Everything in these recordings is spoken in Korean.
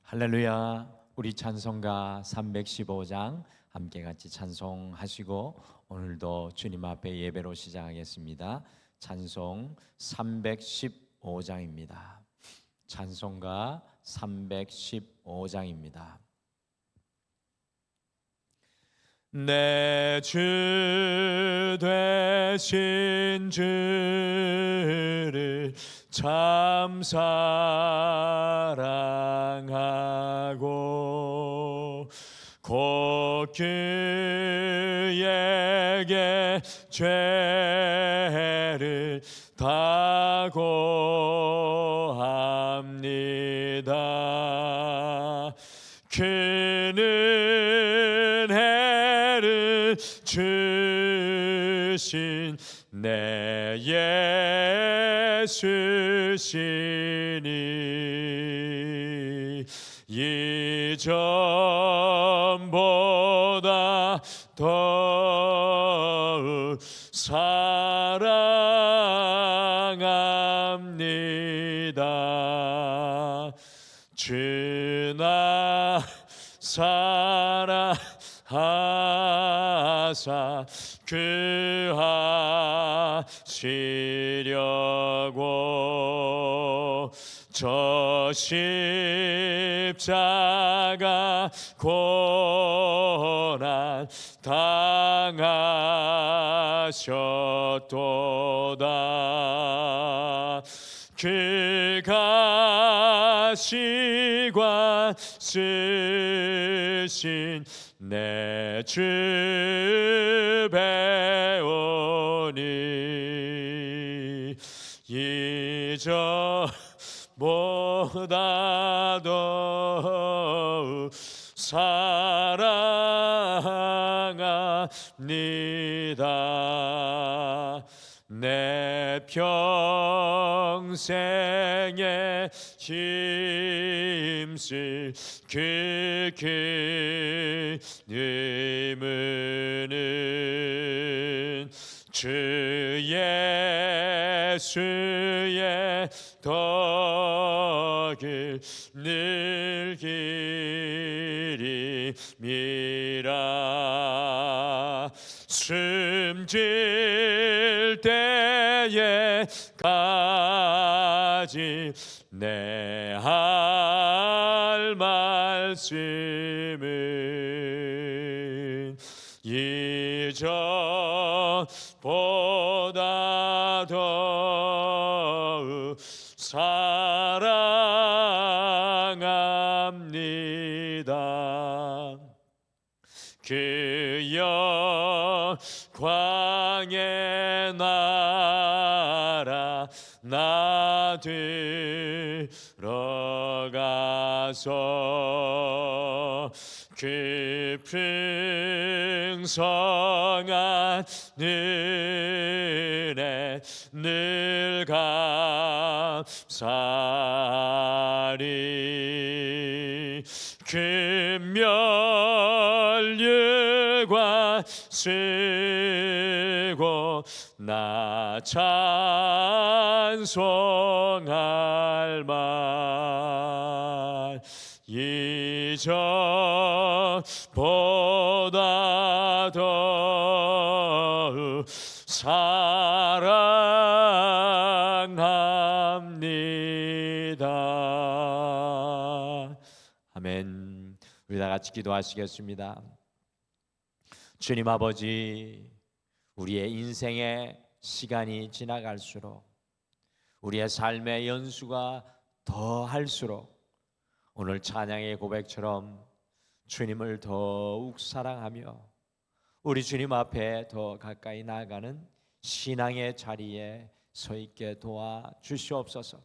할렐루야. 우리 찬송가 315장 함께 같이 찬송하시고 오늘도 주님 앞에 예배로 시작하겠습니다. 찬송 315장입니다. 찬송가 315장입니다. 내 주 되신 주를 참 사랑하고 곧 그에게 죄를 다고합니다. 그는 해를 주신 내 예수시니 이전보다 더욱 사랑합니다. 주나 사랑하사 구하시려고 저 십자가 고난 당하셨도다. 그가 시관 쓰신 내 주 배우니 이전보다 더욱 사랑합니다. 내 평생에 힘쓸 그 그림은 주 예수의 덕을 늘 기림이라. 숨질 때에까지 내 할 말씀은 이전보다 더욱 사랑합니다. 그 영광의 나라 나 들어가서 그 풍성한 은혜 늘 감사리. 금멸류관 쓰고 나 찬송할 말 이전보다 더욱 사랑합니다. 아멘. 우리 다 같이 기도하시겠습니다. 주님 아버지, 우리의 인생의 시간이 지나갈수록 우리의 삶의 연수가 더할수록 오늘 찬양의 고백처럼 주님을 더욱 사랑하며 우리 주님 앞에 더 가까이 나아가는 신앙의 자리에 서 있게 도와 주시옵소서.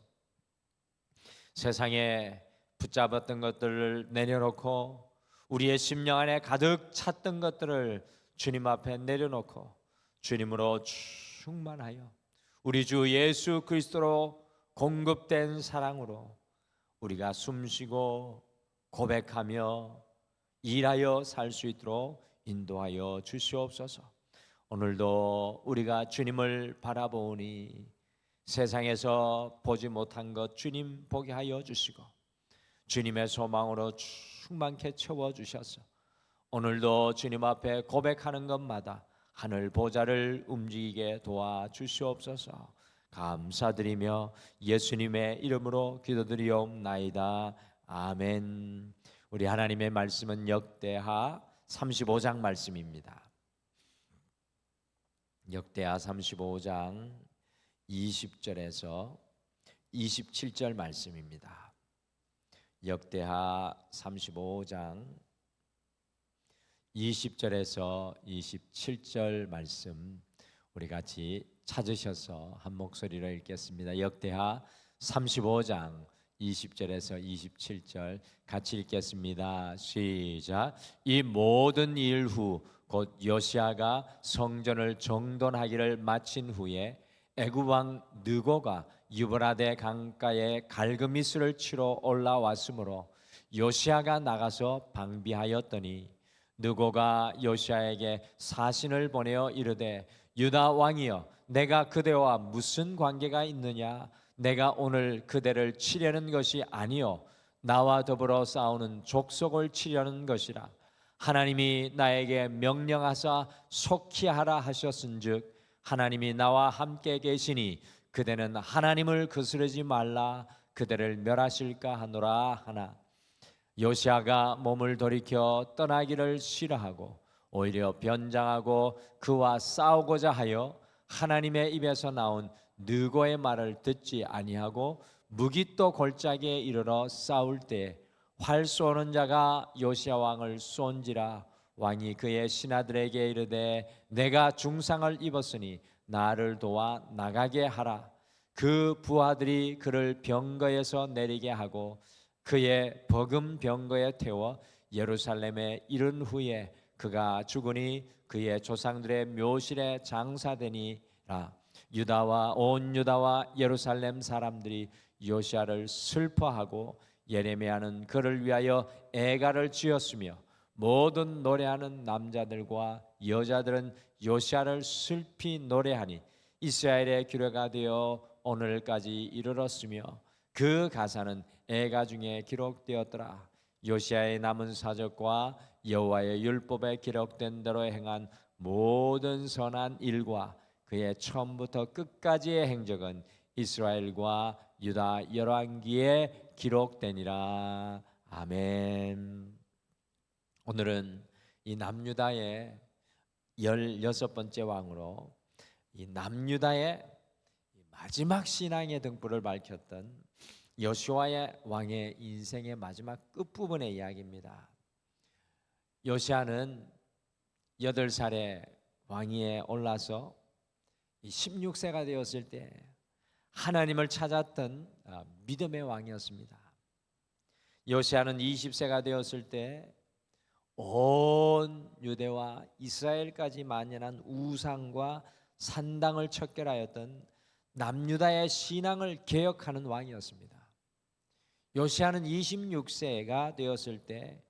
세상에 붙잡았던 것들을 내려놓고 우리의 심령 안에 가득 찼던 것들을 주님 앞에 내려놓고 주님으로 충만하여 우리 주 예수 그리스도로 공급된 사랑으로 우리가 숨쉬고 고백하며 일하여 살 수 있도록 인도하여 주시옵소서. 오늘도 우리가 주님을 바라보니 세상에서 보지 못한 것 주님 보게 하여 주시고 주님의 소망으로 충만케 채워주셔서 오늘도 주님 앞에 고백하는 것마다 하늘 보좌를 움직이게 도와주시옵소서. 감사드리며 예수님의 이름으로 기도드리옵나이다. 아멘. 우리 하나님의 말씀은 역대하 35장 말씀입니다. 역대하 35장 20절에서 27절 말씀입니다. 역대하 35장 20절에서 27절 말씀 우리 같이 찾으셔서 한 목소리로 읽겠습니다. 역대하 35장 20절에서 27절 같이 읽겠습니다. 시작. 이 모든 일 후 곧 요시아가 성전을 정돈하기를 마친 후에 애굽 왕 느고가 유브라데 강가에 갈그미스를 치러 올라왔으므로 요시아가 나가서 방비하였더니 느고가 요시아에게 사신을 보내어 이르되 유다 왕이여 내가 그대와 무슨 관계가 있느냐 내가 오늘 그대를 치려는 것이 아니요 나와 더불어 싸우는 족속을 치려는 것이라 하나님이 나에게 명령하사 속히 하라 하셨은즉 하나님이 나와 함께 계시니 그대는 하나님을 거스르지 말라 그대를 멸하실까 하노라 하나 요시아가 몸을 돌이켜 떠나기를 싫어하고 오히려 변장하고 그와 싸우고자 하여 하나님의 입에서 나온 느고의 말을 듣지 아니하고 무깃도 골짜기에 이르러 싸울 때 활 쏘는 자가 요시아 왕을 쏜지라 왕이 그의 신하들에게 이르되 내가 중상을 입었으니 나를 도와 나가게 하라 그 부하들이 그를 병거에서 내리게 하고 그의 버금 병거에 태워 예루살렘에 이른 후에 그가 죽으니 그의 조상들의 묘실에 장사되니라 유다와 온 유다와 예루살렘 사람들이 요시아를 슬퍼하고 예레미야는 그를 위하여 애가를 지었으며 모든 노래하는 남자들과 여자들은 요시아를 슬피 노래하니 이스라엘의 규례가 되어 오늘까지 이르렀으며 그 가사는 애가 중에 기록되었더라. 요시아의 남은 사적과 여호와의 율법에 기록된 대로 행한 모든 선한 일과 그의 처음부터 끝까지의 행적은 이스라엘과 유다 열왕기에 기록되니라. 아멘. 오늘은 이 남유다의 16번째 왕으로 이 남유다의 마지막 신앙의 등불을 밝혔던 여호수아의 왕의 인생의 마지막 끝부분의 이야기입니다. 요시아는 8살에 왕위에 올라서 16세가 되었을 때 하나님을 찾았던 믿음의 왕이었습니다. 요시아는 20세가 되었을 때 온 유대와 이스라엘까지 만연한 우상과 산당을 척결하였던 남유다의 신앙을 개혁하는 왕이었습니다. 요시아는 26세가 되었을 때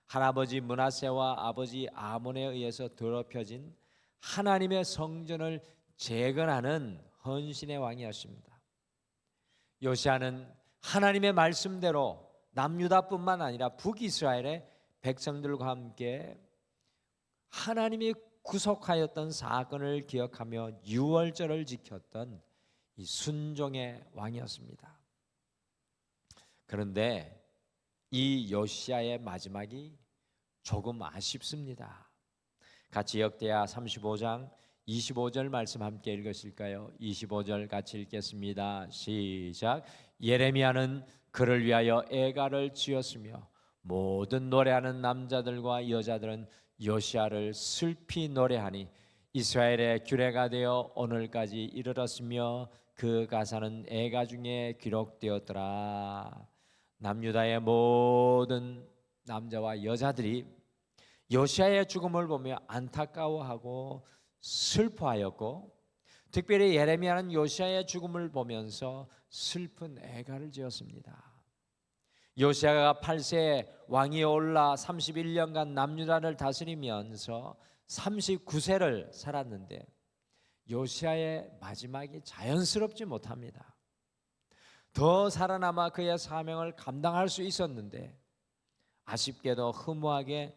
할아버지 므낫세와 아버지 아몬에 의해서 더럽혀진 하나님의 성전을 재건하는 헌신의 왕이었습니다. 요시아는 하나님의 말씀대로 남유다뿐만 아니라 북이스라엘의 백성들과 함께 하나님이 구속하였던 사건을 기억하며 유월절을 지켰던 이 순종의 왕이었습니다. 그런데 이 요시아의 마지막이 조금 아쉽습니다. 같이 역대하 35장 25절 말씀 함께 읽으실까요? 25절 같이 읽겠습니다. 시작. 예레미야는 그를 위하여 애가를 지었으며 모든 노래하는 남자들과 여자들은 요시아를 슬피 노래하니 이스라엘의 규례가 되어 오늘까지 이르렀으며 그 가사는 애가 중에 기록되었더라. 남유다의 모든 남자와 여자들이 요시아의 죽음을 보며 안타까워하고 슬퍼하였고 특별히 예레미야는 요시아의 죽음을 보면서 슬픈 애가를 지었습니다. 요시아가 8세에 왕위에 올라 31년간 남유다를 다스리면서 39세를 살았는데 요시아의 마지막이 자연스럽지 못합니다. 더 살아남아 그의 사명을 감당할 수 있었는데 아쉽게도 허무하게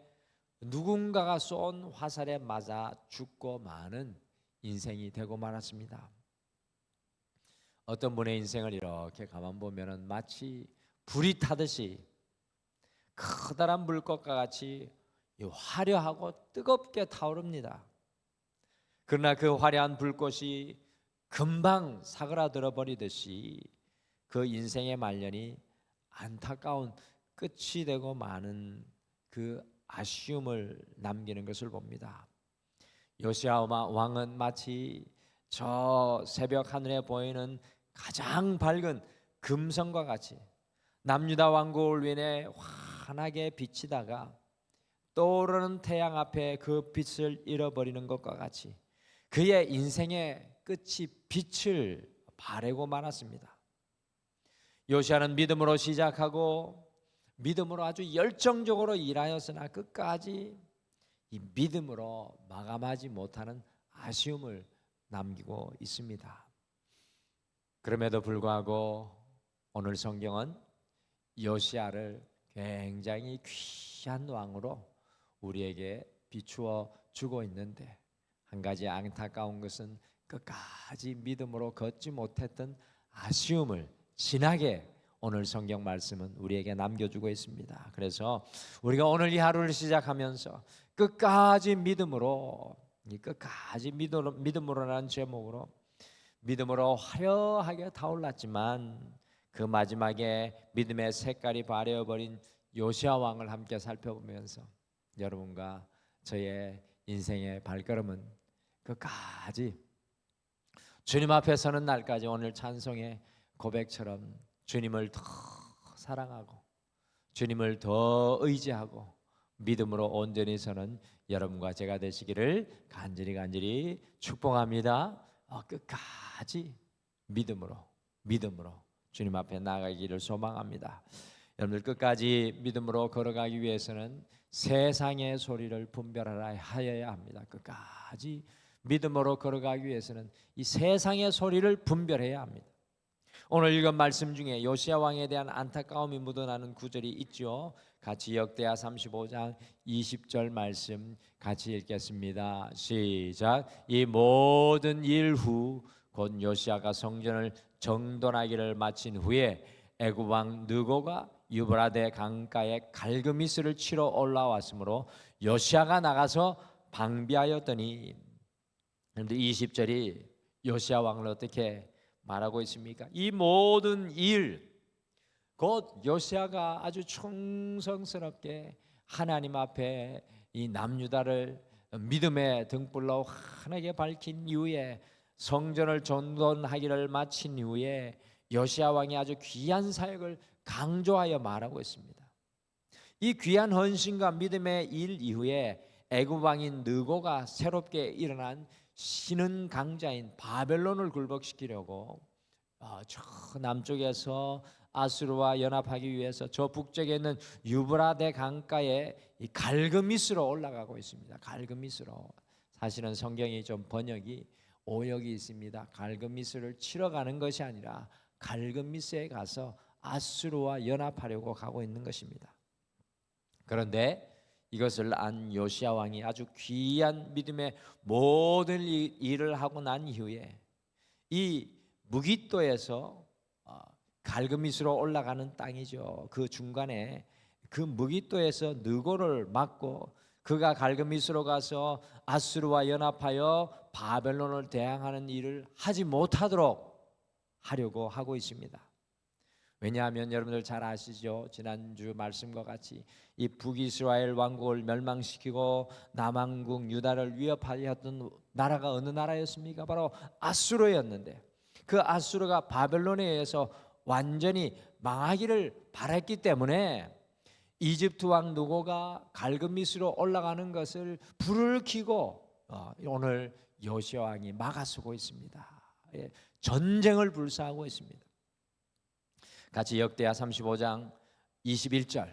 누군가가 쏜 화살에 맞아 죽고 마는 인생이 되고 말았습니다. 어떤 분의 인생을 이렇게 가만 보면은 마치 불이 타듯이 커다란 물꽃과 같이 화려하고 뜨겁게 타오릅니다. 그러나 그 화려한 불꽃이 금방 사그라들어 버리듯이 그 인생의 말년이 안타까운 끝이 되고 마는 그 아쉬움을 남기는 것을 봅니다. 요시야 왕은 마치 저 새벽 하늘에 보이는 가장 밝은 금성과 같이 남유다 왕국을 위해 환하게 비치다가 떠오르는 태양 앞에 그 빛을 잃어버리는 것과 같이 그의 인생의 끝이 빛을 바래고 말았습니다. 요시야는 믿음으로 시작하고 믿음으로 아주 열정적으로 일하였으나 끝까지 이 믿음으로 마감하지 못하는 아쉬움을 남기고 있습니다. 그럼에도 불구하고 오늘 성경은 요시야를 굉장히 귀한 왕으로 우리에게 비추어 주고 있는데 한 가지 안타까운 것은 끝까지 믿음으로 걷지 못했던 아쉬움을 진하게 오늘 성경 말씀은 우리에게 남겨주고 있습니다. 그래서 우리가 오늘 이 하루를 시작하면서 끝까지 믿음으로라는 제목으로 믿음으로 화려하게 타올랐지만 그 마지막에 믿음의 색깔이 바래어버린 요시야 왕을 함께 살펴보면서 여러분과 저의 인생의 발걸음은 끝까지 주님 앞에 서는 날까지 오늘 찬송의 고백처럼 주님을 더 사랑하고 주님을 더 의지하고 믿음으로 온전히 서는 여러분과 제가 되시기를 간절히 축복합니다. 끝까지 믿음으로 주님 앞에 나아가기를 소망합니다. 여러분들 끝까지 믿음으로 걸어가기 위해서는 세상의 소리를 분별하여야 합니다. 끝까지 믿음으로 걸어가기 위해서는 이 세상의 소리를 분별해야 합니다. 오늘 읽은 말씀 중에 요시야 왕에 대한 안타까움이 묻어나는 구절이 있죠. 같이 역대하 35장 20절 말씀 같이 읽겠습니다. 시작. 이 모든 일 후 곧 요시야가 성전을 정돈하기를 마친 후에 애굽 왕 느고가 유브라데 강가에 갈그미스를 치러 올라왔으므로 요시야가 나가서 방비하였더니 20절이 요시야 왕을 어떻게 말하고 있습니까? 이 모든 일 곧 요시야가 아주 충성스럽게 하나님 앞에 이 남유다를 믿음의 등불로 환하게 밝힌 이후에 성전을 정돈하기를 마친 이후에 요시야 왕이 아주 귀한 사역을 강조하여 말하고 있습니다. 이 귀한 헌신과 믿음의 일 이후에 애굽 왕인 느고가 새롭게 일어난 신흥 강자인 바벨론을 굴복시키려고 저 남쪽에서 아수르와 연합하기 위해서 저 북쪽에 있는 유브라데 강가에 이 갈그미스로 올라가고 있습니다. 갈그미스로. 사실은 성경이 좀 번역이 오역이 있습니다. 갈그미스를 치러 가는 것이 아니라 갈그미스에 가서 아수르와 연합하려고 가고 있는 것입니다. 그런데 이것을 안 요시야 왕이 아주 귀한 믿음의 모든 일을 하고 난 이후에 이 무깃도에서 갈그미스로 올라가는 땅이죠. 그 중간에 그 무깃도에서 느고를 막고 그가 갈그미스로 가서 아수르와 연합하여 바벨론을 대항하는 일을 하지 못하도록 하려고 하고 있습니다. 왜냐하면 여러분들 잘 아시죠? 지난주 말씀과 같이 이 북이스라엘 왕국을 멸망시키고 남왕국 유다를 위협하였던 나라가 어느 나라였습니까? 바로 아수르였는데 그 아수르가 바벨론에 의해서 완전히 망하기를 바랐기 때문에 이집트 왕 느고가 갈그미스로 올라가는 것을 불을 켜고 오늘 요시야 왕이 막아서고 있습니다. 전쟁을 불사하고 있습니다. 같이 역대하 35장 21절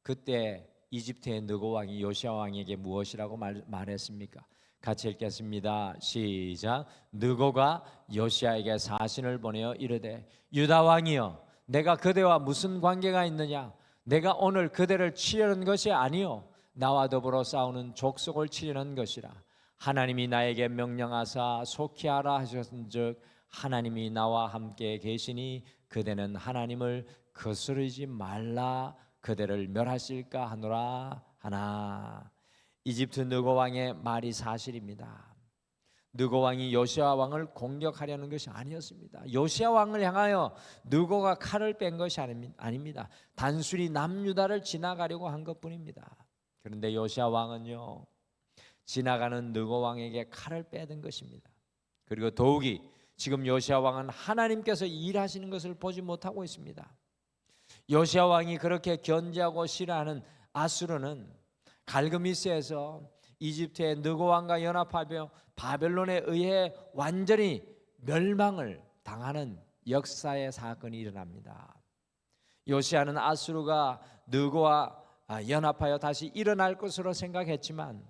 그때 이집트의 느고 왕이 요시야 왕에게 무엇이라고 말했습니까? 같이 읽겠습니다. 시작. 느고가 요시야에게 사신을 보내어 이르되 유다 왕이여 내가 그대와 무슨 관계가 있느냐? 내가 오늘 그대를 치려는 것이 아니요 나와 더불어 싸우는 족속을 치려는 것이라. 하나님이 나에게 명령하사 속히 하라 하셨은즉 하나님이 나와 함께 계시니 그대는 하나님을 거스르지 말라 그대를 멸하실까 하노라 하나. 이집트 느고 왕의 말이 사실입니다. 느고 왕이 요시야 왕을 공격하려는 것이 아니었습니다. 요시야 왕을 향하여 느고가 칼을 뺀 것이 아닙니다. 단순히 남유다를 지나가려고 한 것뿐입니다. 그런데 요시야 왕은요 지나가는 느고 왕에게 칼을 빼든 것입니다. 그리고 더욱이 지금 요시야 왕은 하나님께서 일하시는 것을 보지 못하고 있습니다. 요시야 왕이 그렇게 견제하고 싫어하는 아수르는 갈그미스에서 이집트의 느고 왕과 연합하며 바벨론에 의해 완전히 멸망을 당하는 역사의 사건이 일어납니다. 요시야는 아수르가 느고와 연합하여 다시 일어날 것으로 생각했지만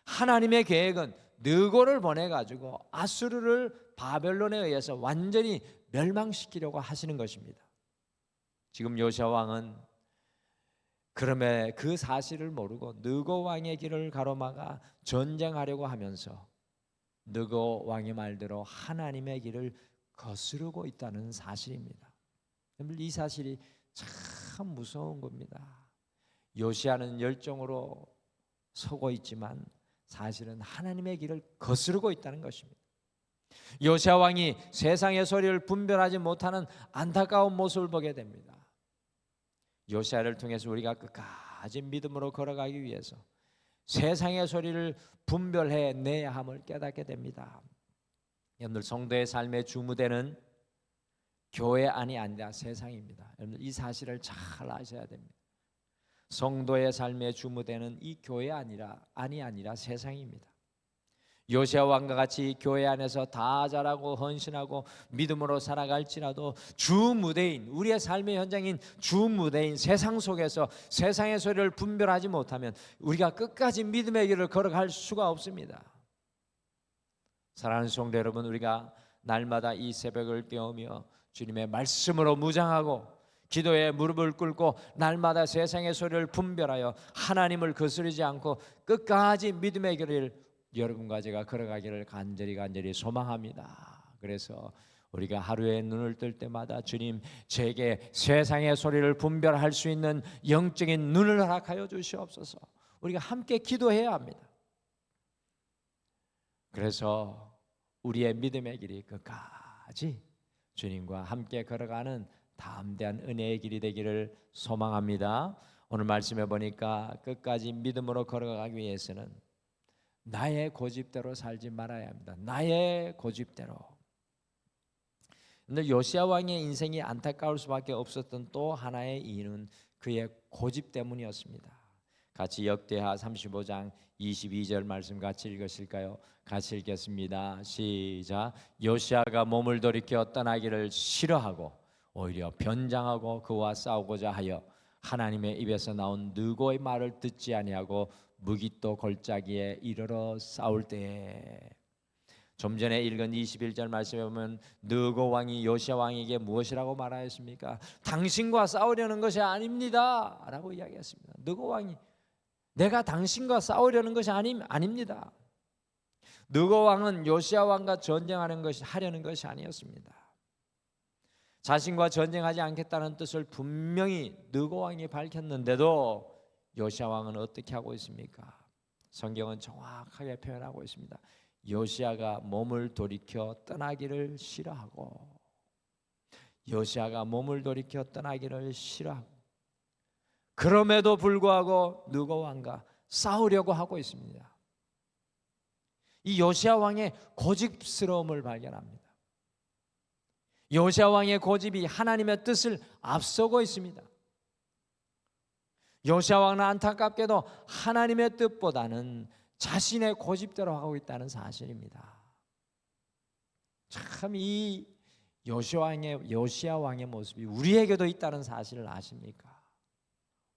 하나님의 계획은 느고를 보내 가지고 아수르를 바벨론에 의해서 완전히 멸망시키려고 하시는 것입니다. 지금 요시야 왕은 그럼에 그 사실을 모르고 느고 왕의 길을 가로막아 전쟁하려고 하면서 느고 왕의 말대로 하나님의 길을 거스르고 있다는 사실입니다. 이 사실이 참 무서운 겁니다. 요시야는 열정으로 서고 있지만 사실은 하나님의 길을 거스르고 있다는 것입니다. 요시야 왕이 세상의 소리를 분별하지 못하는 안타까운 모습을 보게 됩니다. 요시야를 통해서 우리가 끝까지 믿음으로 걸어가기 위해서 세상의 소리를 분별해 내야 함을 깨닫게 됩니다. 여러분들 성도의 삶의 주무대는 교회 안이 아니라 세상입니다. 여러분들 이 사실을 잘 아셔야 됩니다. 성도의 삶의 주무대는 이 교회 안이 아니라 세상입니다. 요시야 왕과 같이 교회 안에서 다 잘하고 헌신하고 믿음으로 살아갈지라도 주무대인 우리의 삶의 현장인 주무대인 세상 속에서 세상의 소리를 분별하지 못하면 우리가 끝까지 믿음의 길을 걸어갈 수가 없습니다. 사랑하는 성도 여러분, 우리가 날마다 이 새벽을 깨우며 주님의 말씀으로 무장하고 기도에 무릎을 꿇고 날마다 세상의 소리를 분별하여 하나님을 거스르지 않고 끝까지 믿음의 길을 여러분과 제가 걸어가기를 간절히 소망합니다. 그래서 우리가 하루에 눈을 뜰 때마다 주님 제게 세상의 소리를 분별할 수 있는 영적인 눈을 허락하여 주시옵소서. 우리가 함께 기도해야 합니다. 그래서 우리의 믿음의 길이 끝까지 주님과 함께 걸어가는 담대한 은혜의 길이 되기를 소망합니다. 오늘 말씀해 보니까 끝까지 믿음으로 걸어가기 위해서는 나의 고집대로 살지 말아야 합니다. 나의 고집대로. 근데 요시야 왕의 인생이 안타까울 수밖에 없었던 또 하나의 이유는 그의 고집 때문이었습니다. 같이 역대하 35장 22절 말씀 같이 읽으실까요? 같이 읽겠습니다. 시작. 요시야가 몸을 돌이켜 떠나기를 싫어하고 오히려 변장하고 그와 싸우고자 하여 하나님의 입에서 나온 느고의 말을 듣지 아니하고 무기또 골짜기에 이르러 싸울 때에. 좀 전에 읽은 21절 말씀에 보면 느고 왕이 요시야 왕에게 무엇이라고 말하였습니까? 당신과 싸우려는 것이 아닙니다 라고 이야기했습니다. 느고 왕이 내가 당신과 싸우려는 것이 아닙니다. 느고 왕은 요시야 왕과 전쟁하려는 것이 아니었습니다. 자신과 전쟁하지 않겠다는 뜻을 분명히 느고 왕이 밝혔는데도 요시야 왕은 어떻게 하고 있습니까? 성경은 정확하게 표현하고 있습니다. 요시야가 몸을 돌이켜 떠나기를 싫어하고 그럼에도 불구하고 느고 왕과 싸우려고 하고 있습니다. 이 요시야 왕의 고집스러움을 발견합니다. 요시야 왕의 고집이 하나님의 뜻을 앞서고 있습니다. 요시야 왕은 안타깝게도 하나님의 뜻보다는 자신의 고집대로 하고 있다는 사실입니다. 참 이 요시야 왕의 모습이 우리에게도 있다는 사실을 아십니까?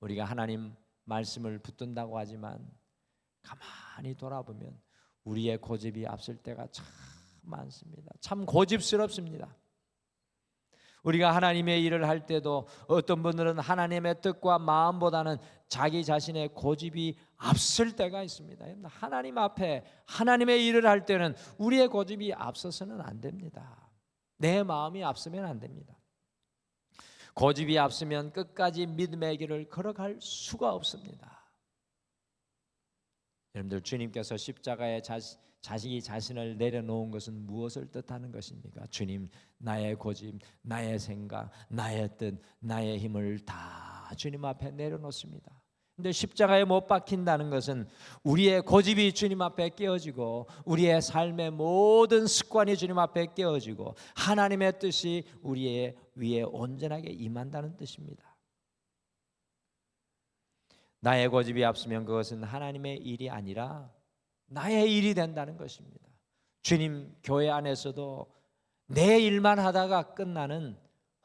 우리가 하나님 말씀을 붙든다고 하지만 가만히 돌아보면 우리의 고집이 앞설 때가 참 많습니다. 참 고집스럽습니다. 우리가 하나님의 일을 할 때도 어떤 분들은 하나님의 뜻과 마음보다는 자기 자신의 고집이 앞설 때가 있습니다. 하나님 앞에 하나님의 일을 할 때는 우리의 고집이 앞서서는 안 됩니다. 내 마음이 앞서면 안 됩니다. 고집이 앞서면 끝까지 믿음의 길을 걸어갈 수가 없습니다. 여러분들, 주님께서 십자가에 자식이 자신을 내려놓은 것은 무엇을 뜻하는 것입니까? 주님, 나의 고집, 나의 생각, 나의 뜻, 나의 힘을 다 주님 앞에 내려놓습니다. 근데 십자가에 못 박힌다는 것은 우리의 고집이 주님 앞에 깨어지고 우리의 삶의 모든 습관이 주님 앞에 깨어지고 하나님의 뜻이 우리의 위에 온전하게 임한다는 뜻입니다. 나의 고집이 앞서면 그것은 하나님의 일이 아니라 나의 일이 된다는 것입니다. 주님 교회 안에서도 내 일만 하다가 끝나는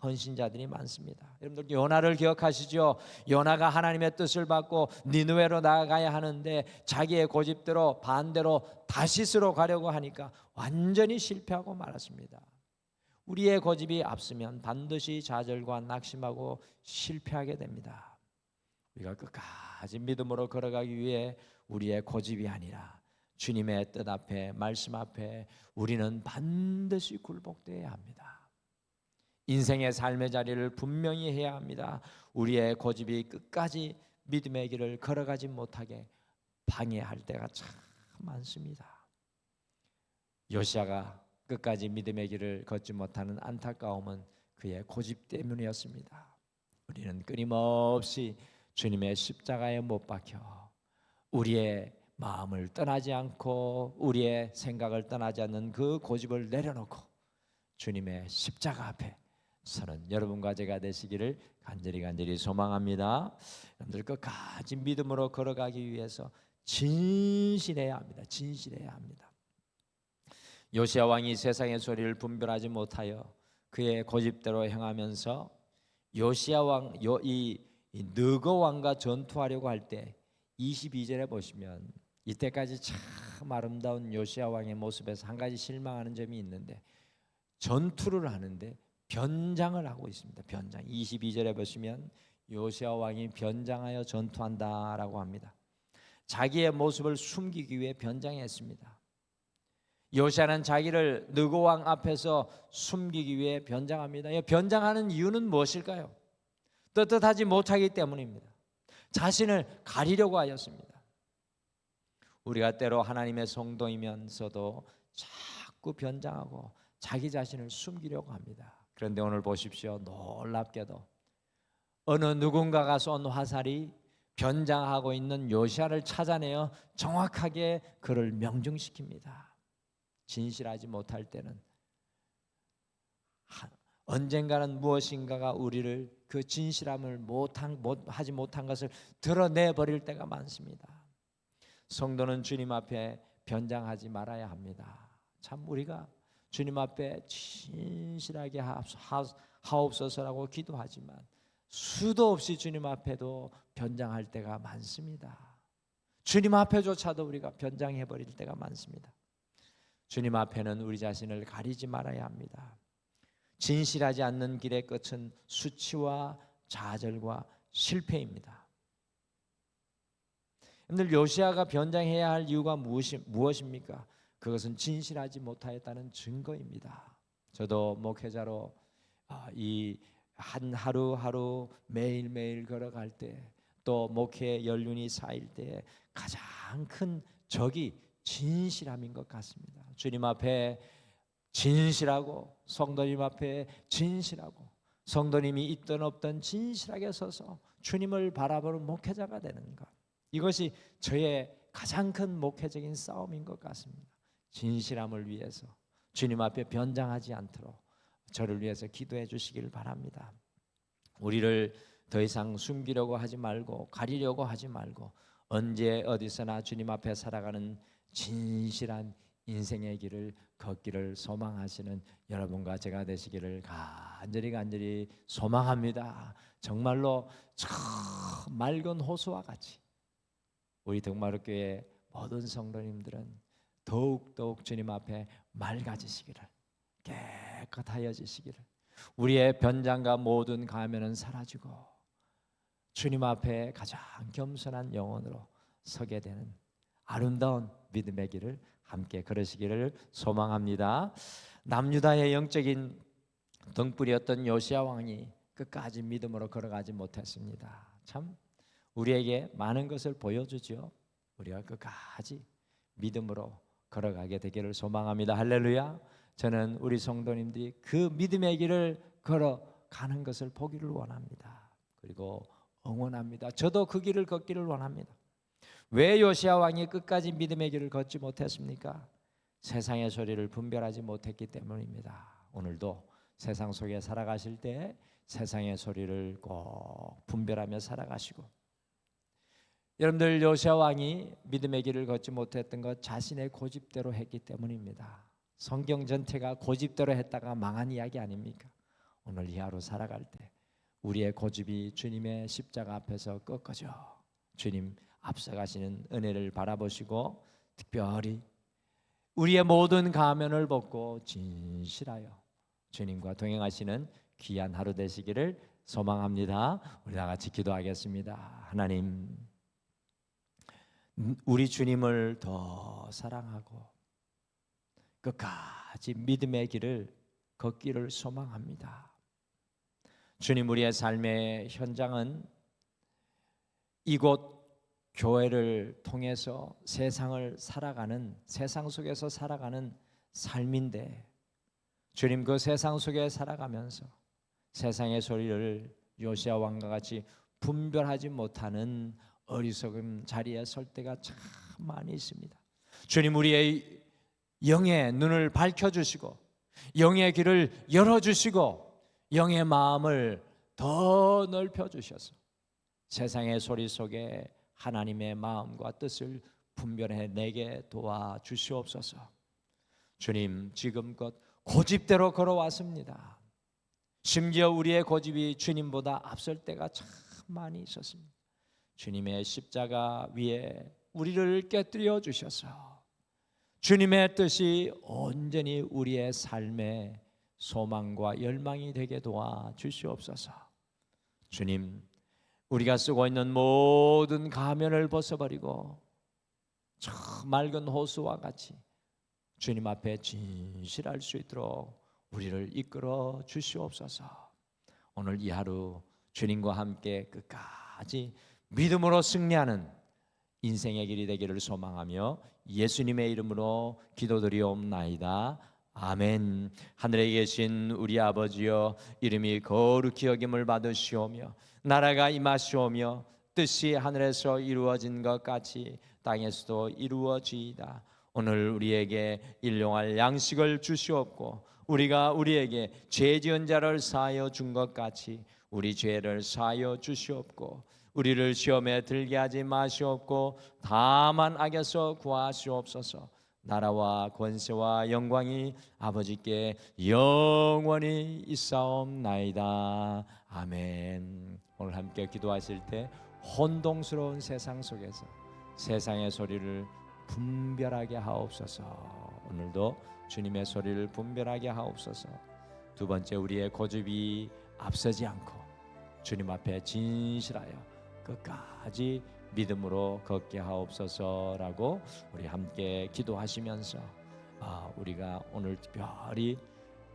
헌신자들이 많습니다. 여러분들 요나를 기억하시죠? 요나가 하나님의 뜻을 받고 니느웨로 나아가야 하는데 자기의 고집대로 반대로 다시스로 가려고 하니까 완전히 실패하고 말았습니다. 우리의 고집이 앞서면 반드시 좌절과 낙심하고 실패하게 됩니다. 우리가 끝까지 믿음으로 걸어가기 위해 우리의 고집이 아니라 주님의 뜻 앞에, 말씀 앞에 우리는 반드시 굴복되어야 합니다. 인생의 삶의 자리를 분명히 해야 합니다. 우리의 고집이 끝까지 믿음의 길을 걸어가지 못하게 방해할 때가 참 많습니다. 요시야가 끝까지 믿음의 길을 걷지 못하는 안타까움은 그의 고집 때문이었습니다. 우리는 끊임없이 주님의 십자가에 못 박혀 우리의 마음을 떠나지 않고 우리의 생각을 떠나지 않는 그 고집을 내려놓고 주님의 십자가 앞에 서는 여러분과 제가 되시기를 간절히 소망합니다. 여러분들 끝까지 믿음으로 걸어가기 위해서 진실해야 합니다. 진실해야 합니다. 요시야 왕이 세상의 소리를 분별하지 못하여 그의 고집대로 행하면서 요시야 왕, 이 느거 왕과 전투하려고 할 때 22절에 보시면 이때까지 참 아름다운 요시야 왕의 모습에서 한 가지 실망하는 점이 있는데 전투를 하는데 변장을 하고 있습니다. 변장. 22절에 보시면 요시야 왕이 변장하여 전투한다라고 합니다. 자기의 모습을 숨기기 위해 변장했습니다. 요시야는 자기를 느고 왕 앞에서 숨기기 위해 변장합니다. 변장하는 이유는 무엇일까요? 떳떳하지 못하기 때문입니다. 자신을 가리려고 하였습니다. 우리가 때로 하나님의 성도이면서도 자꾸 변장하고 자기 자신을 숨기려고 합니다. 그런데 오늘 보십시오. 놀랍게도 어느 누군가가 쏜 화살이 변장하고 있는 요시야를 찾아내어 정확하게 그를 명중시킵니다. 진실하지 못할 때는 언젠가는 무엇인가가 우리를 그 진실함을 하지 못한 것을 드러내 버릴 때가 많습니다. 성도는 주님 앞에 변장하지 말아야 합니다. 참 우리가 주님 앞에 진실하게 하옵소서라고 기도하지만 수도 없이 주님 앞에도 변장할 때가 많습니다. 주님 앞에조차도 우리가 변장해 버릴 때가 많습니다. 주님 앞에는 우리 자신을 가리지 말아야 합니다. 진실하지 않는 길의 끝은 수치와 좌절과 실패입니다. 여러분들, 요시야가 변장해야 할 이유가 무엇입니까? 그것은 진실하지 못하였다는 증거입니다. 저도 목회자로 이 한 하루하루 매일매일 걸어갈 때 또 목회 연륜이 쌓일 때 가장 큰 적이 진실함인 것 같습니다. 주님 앞에 진실하고 성도님 앞에 진실하고 성도님이 있든 없든 진실하게 서서 주님을 바라보는 목회자가 되는 것, 이것이 저의 가장 큰 목회적인 싸움인 것 같습니다. 진실함을 위해서 주님 앞에 변장하지 않도록 저를 위해서 기도해 주시기를 바랍니다. 우리를 더 이상 숨기려고 하지 말고 가리려고 하지 말고 언제 어디서나 주님 앞에 살아가는 진실한 인생의 길을 걷기를 소망하시는 여러분과 제가 되시기를 간절히 소망합니다. 정말로 저 맑은 호수와 같이 우리 덕마루교회 모든 성도님들은 더욱더욱 주님 앞에 맑아지시기를, 깨끗하여지시기를, 우리의 변장과 모든 가면은 사라지고 주님 앞에 가장 겸손한 영혼으로 서게 되는 아름다운 믿음의 길을 함께 걸으시기를 소망합니다. 남유다의 영적인 등불이었던 요시야 왕이 끝까지 믿음으로 걸어가지 못했습니다. 참 우리에게 많은 것을 보여주죠. 우리가 끝까지 믿음으로 걸어가게 되기를 소망합니다. 할렐루야. 저는 우리 성도님들이 그 믿음의 길을 걸어가는 것을 보기를 원합니다. 그리고 응원합니다. 저도 그 길을 걷기를 원합니다. 왜 요시야 왕이 끝까지 믿음의 길을 걷지 못했습니까? 세상의 소리를 분별하지 못했기 때문입니다. 오늘도 세상 속에 살아가실 때 세상의 소리를 꼭 분별하며 살아가시고, 여러분들 요시야 왕이 믿음의 길을 걷지 못했던 것 자신의 고집대로 했기 때문입니다. 성경 전체가 고집대로 했다가 망한 이야기 아닙니까? 오늘 이 하루 살아갈 때 우리의 고집이 주님의 십자가 앞에서 꺾어져 주님 앞서가시는 은혜를 바라보시고, 특별히 우리의 모든 가면을 벗고 진실하여 주님과 동행하시는 귀한 하루 되시기를 소망합니다. 우리 다 같이 기도하겠습니다. 하나님, 우리 주님을 더 사랑하고 끝까지 믿음의 길을 걷기를 소망합니다. 주님, 우리의 삶의 현장은 이곳 교회를 통해서 세상을 살아가는, 세상 속에서 살아가는 삶인데, 주님, 그 세상 속에 살아가면서 세상의 소리를 요시야 왕과 같이 분별하지 못하는 어리석은 자리에 설 때가 참 많이 있습니다. 주님, 우리의 영의 눈을 밝혀주시고 영의 길을 열어주시고 영의 마음을 더 넓혀주셔서 세상의 소리 속에 하나님의 마음과 뜻을 분별해내게 도와주시옵소서. 주님, 지금껏 고집대로 걸어왔습니다. 심지어 우리의 고집이 주님보다 앞설 때가 참 많이 있었습니다. 주님의 십자가 위에 우리를 깨뜨려 주셔서 주님의 뜻이 온전히 우리의 삶의 소망과 열망이 되게 도와주시옵소서. 주님, 우리가 쓰고 있는 모든 가면을 벗어버리고 저 맑은 호수와 같이 주님 앞에 진실할 수 있도록 우리를 이끌어 주시옵소서. 오늘 이 하루 주님과 함께 끝까지 믿음으로 승리하는 인생의 길이 되기를 소망하며 예수님의 이름으로 기도드리옵나이다. 아멘. 하늘에 계신 우리 아버지여, 이름이 거룩히 여김을 받으시오며 나라가 임하시오며 뜻이 하늘에서 이루어진 것 같이 땅에서도 이루어지이다. 오늘 우리에게 일용할 양식을 주시옵고 우리가 우리에게 죄 지은 자를 사하여 준 것 같이 우리 죄를 사하여 주시옵고 우리를 시험에 들게 하지 마시옵고 다만 악에서 구하시옵소서. 나라와 권세와 영광이 아버지께 영원히 있사옵나이다. 아멘. 오늘 함께 기도하실 때 혼동스러운 세상 속에서 세상의 소리를 분별하게 하옵소서. 오늘도 주님의 소리를 분별하게 하옵소서. 두 번째, 우리의 고집이 앞서지 않고 주님 앞에 진실하여 끝까지 믿음으로 걷게 하옵소서라고 우리 함께 기도하시면서 우리가 오늘 특별히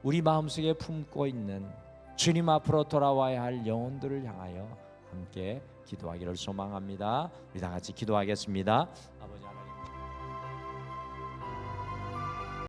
우리 마음속에 품고 있는 주님 앞으로 돌아와야 할 영혼들을 향하여 함께 기도하기를 소망합니다. 우리 다 같이 기도하겠습니다.